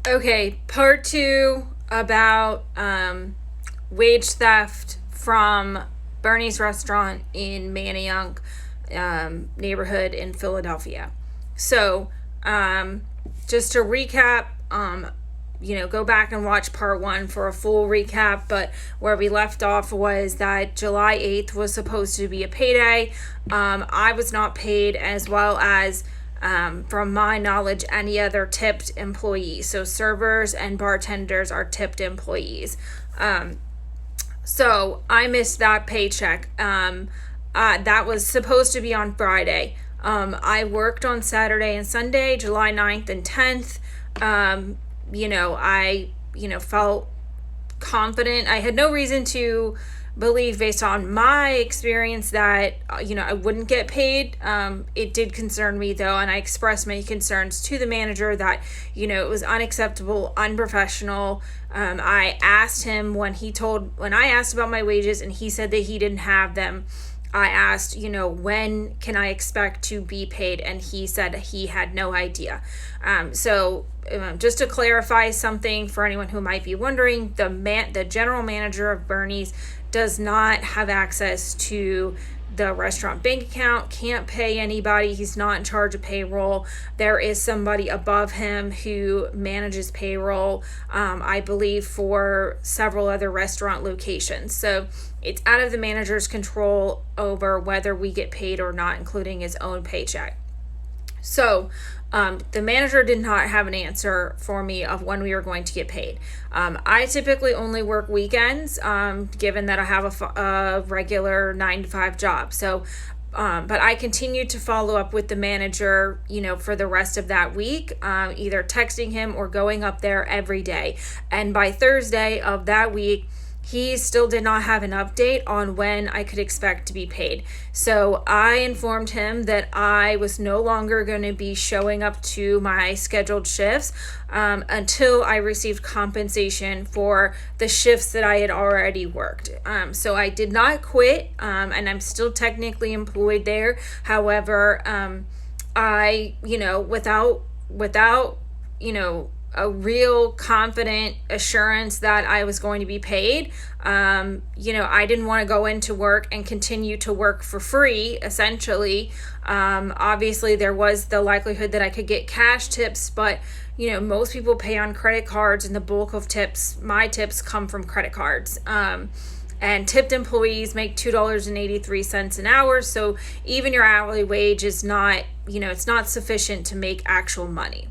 Okay, part two about wage theft from Bernie's restaurant in Manayunk neighborhood in Philadelphia. So, just to recap, go back and watch part one for a full recap. But where we left off was that July 8th was supposed to be a payday. I was not paid, as well as from my knowledge, any other tipped employees. So servers and bartenders are tipped employees. So I missed that paycheck. That was supposed to be on Friday. I worked on Saturday and Sunday, July 9th and 10th. I felt confident. I had no reason to believe, based on my experience, that I wouldn't get paid. It did concern me, though, and I expressed my concerns to the manager that it was unacceptable, unprofessional. I asked him when I asked about my wages, and he said that he didn't have them. I asked, when can I expect to be paid? And he said he had no idea. Just to clarify something for anyone who might be wondering, the general manager of Bernie's does not have access to the restaurant bank account, can't pay anybody. He's not in charge of payroll. There is somebody above him who manages payroll, I believe, for several other restaurant locations. So it's out of the manager's control over whether we get paid or not, including his own paycheck. So the manager did not have an answer for me of when we were going to get paid. I typically only work weekends, given that I have a regular 9-to-5 job. So, but I continued to follow up with the manager, for the rest of that week, either texting him or going up there every day. And by Thursday of that week, he still did not have an update on when I could expect to be paid. So I informed him that I was no longer going to be showing up to my scheduled shifts until I received compensation for the shifts that I had already worked. So I did not quit, and I'm still technically employed there. However, I, without a real confident assurance that I was going to be paid. I didn't want to go into work and continue to work for free, essentially. Obviously, there was the likelihood that I could get cash tips, but most people pay on credit cards, and the bulk of my tips come from credit cards. And tipped employees make $2.83 an hour. So even your hourly wage is not, it's not sufficient to make actual money.